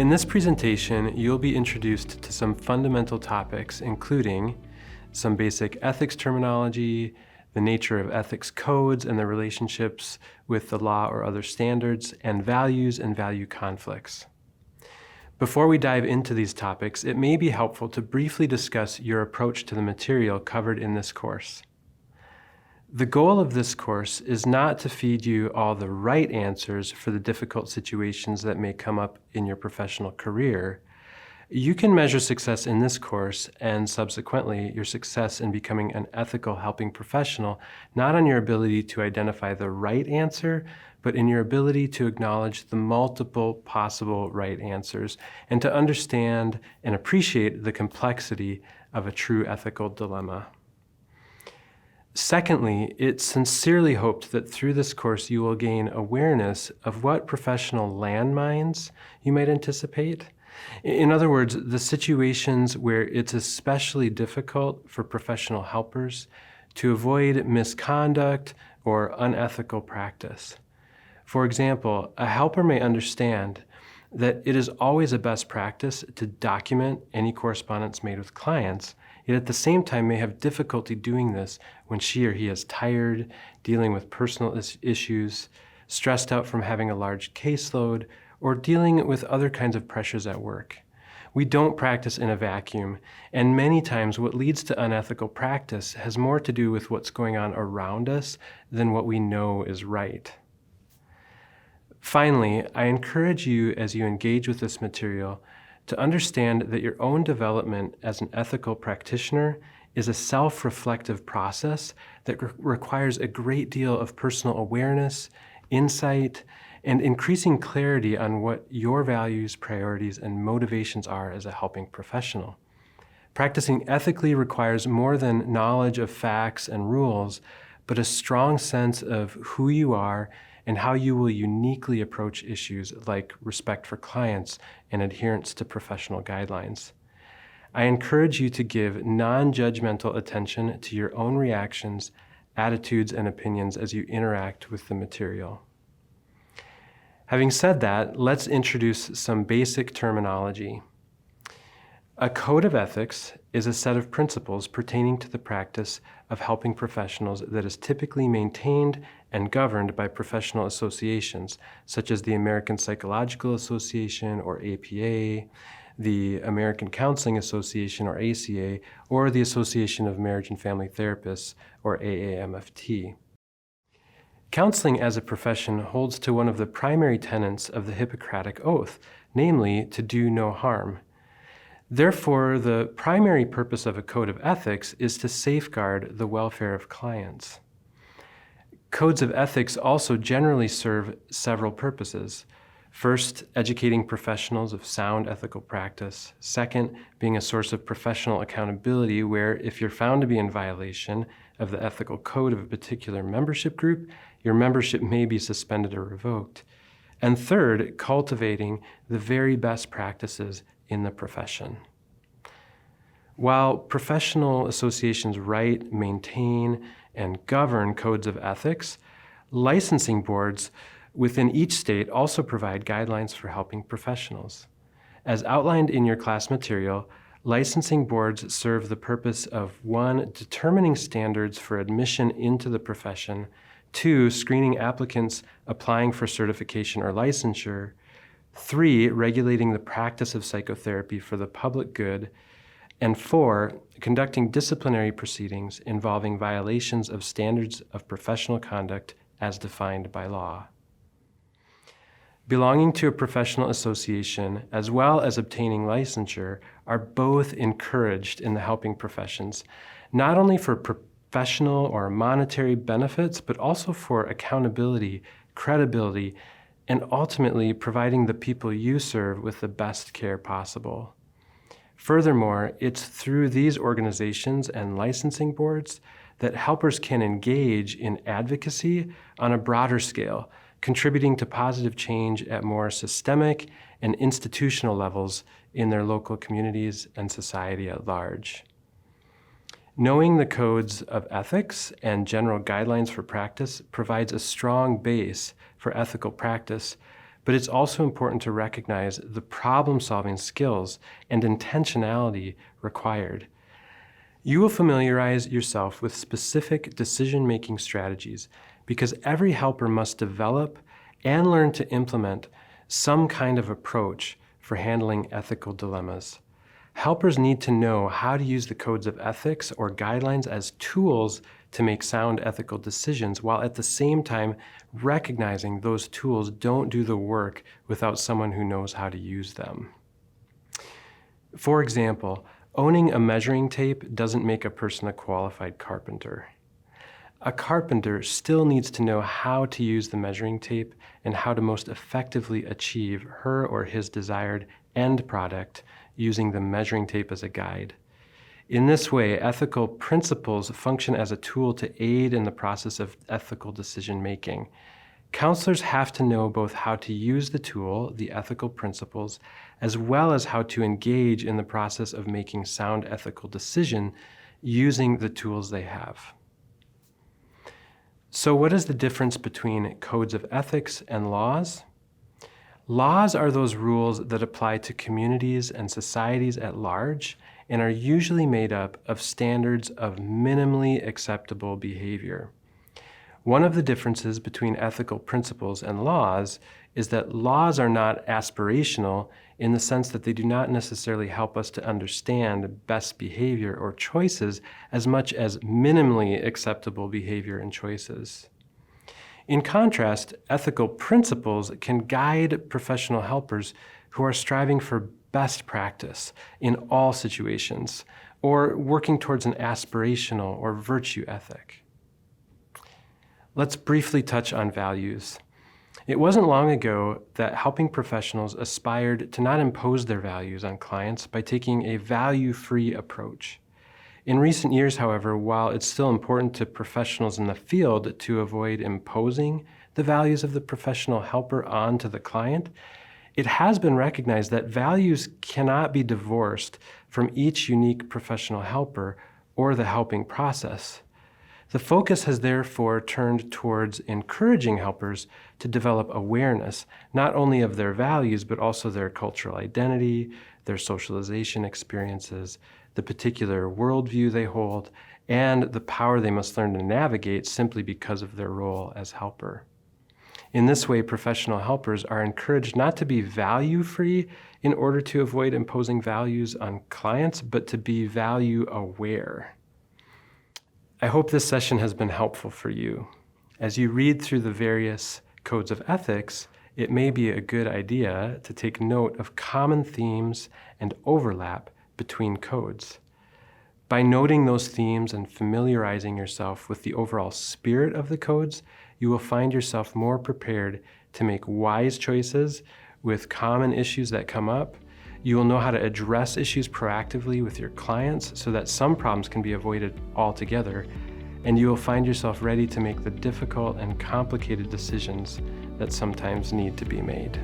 In this presentation, you'll be introduced to some fundamental topics, including some basic ethics terminology, the nature of ethics codes and their relationships with the law or other standards, and values and value conflicts. Before we dive into these topics, it may be helpful to briefly discuss your approach to the material covered in this course. The goal of this course is not to feed you all the right answers for the difficult situations that may come up in your professional career. You can measure success in this course and subsequently your success in becoming an ethical helping professional, not on your ability to identify the right answer, but in your ability to acknowledge the multiple possible right answers and to understand and appreciate the complexity of a true ethical dilemma. Secondly, it's sincerely hoped that through this course you will gain awareness of what professional landmines you might anticipate. In other words, the situations where it's especially difficult for professional helpers to avoid misconduct or unethical practice. For example, a helper may understand that it is always a best practice to document any correspondence made with clients, yet at the same time may have difficulty doing this when she or he is tired, dealing with personal issues, stressed out from having a large caseload, or dealing with other kinds of pressures at work. We don't practice in a vacuum, and many times what leads to unethical practice has more to do with what's going on around us than what we know is right. Finally, I encourage you as you engage with this material to understand that your own development as an ethical practitioner is a self-reflective process that requires a great deal of personal awareness, insight, and increasing clarity on what your values, priorities, and motivations are as a helping professional. Practicing ethically requires more than knowledge of facts and rules, but a strong sense of who you are and how you will uniquely approach issues like respect for clients and adherence to professional guidelines. I encourage you to give non-judgmental attention to your own reactions, attitudes, and opinions as you interact with the material. Having said that, let's introduce some basic terminology. A code of ethics is a set of principles pertaining to the practice of helping professionals that is typically maintained and governed by professional associations, such as the American Psychological Association, or APA, the American Counseling Association, or ACA, or the Association of Marriage and Family Therapists, or AAMFT. Counseling as a profession holds to one of the primary tenets of the Hippocratic Oath, namely to do no harm. Therefore, the primary purpose of a code of ethics is to safeguard the welfare of clients. Codes of ethics also generally serve several purposes. First, educating professionals of sound ethical practice. Second, being a source of professional accountability where if you're found to be in violation of the ethical code of a particular membership group, your membership may be suspended or revoked. And third, cultivating the very best practices in the profession. While professional associations write, maintain, and govern codes of ethics, licensing boards within each state also provide guidelines for helping professionals. As outlined in your class material, licensing boards serve the purpose of 1, determining standards for admission into the profession, 2, screening applicants applying for certification or licensure, 3, regulating the practice of psychotherapy for the public good, and 4, conducting disciplinary proceedings involving violations of standards of professional conduct as defined by law. Belonging to a professional association, as well as obtaining licensure, are both encouraged in the helping professions, not only for professional or monetary benefits, but also for accountability, credibility, and ultimately providing the people you serve with the best care possible. Furthermore, it's through these organizations and licensing boards that helpers can engage in advocacy on a broader scale, contributing to positive change at more systemic and institutional levels in their local communities and society at large. Knowing the codes of ethics and general guidelines for practice provides a strong base for ethical practice, but it's also important to recognize the problem-solving skills and intentionality required. You will familiarize yourself with specific decision-making strategies because every helper must develop and learn to implement some kind of approach for handling ethical dilemmas. Helpers need to know how to use the codes of ethics or guidelines as tools to make sound ethical decisions, while at the same time recognizing those tools don't do the work without someone who knows how to use them. For example, owning a measuring tape doesn't make a person a qualified carpenter. A carpenter still needs to know how to use the measuring tape and how to most effectively achieve her or his desired end product using the measuring tape as a guide. In this way, ethical principles function as a tool to aid in the process of ethical decision-making. Counselors have to know both how to use the tool, the ethical principles, as well as how to engage in the process of making sound ethical decision using the tools they have. So what is the difference between codes of ethics and laws? Laws are those rules that apply to communities and societies at large and are usually made up of standards of minimally acceptable behavior. One of the differences between ethical principles and laws is that laws are not aspirational in the sense that they do not necessarily help us to understand best behavior or choices as much as minimally acceptable behavior and choices. In contrast, ethical principles can guide professional helpers who are striving for best practice in all situations, or working towards an aspirational or virtue ethic. Let's briefly touch on values. It wasn't long ago that helping professionals aspired to not impose their values on clients by taking a value-free approach. In recent years, however, while it's still important to professionals in the field to avoid imposing the values of the professional helper onto the client, it has been recognized that values cannot be divorced from each unique professional helper or the helping process. The focus has therefore turned towards encouraging helpers to develop awareness, not only of their values, but also their cultural identity, their socialization experiences, the particular worldview they hold, and the power they must learn to navigate simply because of their role as helper. In this way, professional helpers are encouraged not to be value-free in order to avoid imposing values on clients, but to be value-aware. I hope this session has been helpful for you. As you read through the various codes of ethics, it may be a good idea to take note of common themes and overlap between codes. By noting those themes and familiarizing yourself with the overall spirit of the codes, you will find yourself more prepared to make wise choices with common issues that come up. You will know how to address issues proactively with your clients so that some problems can be avoided altogether, and you will find yourself ready to make the difficult and complicated decisions that sometimes need to be made.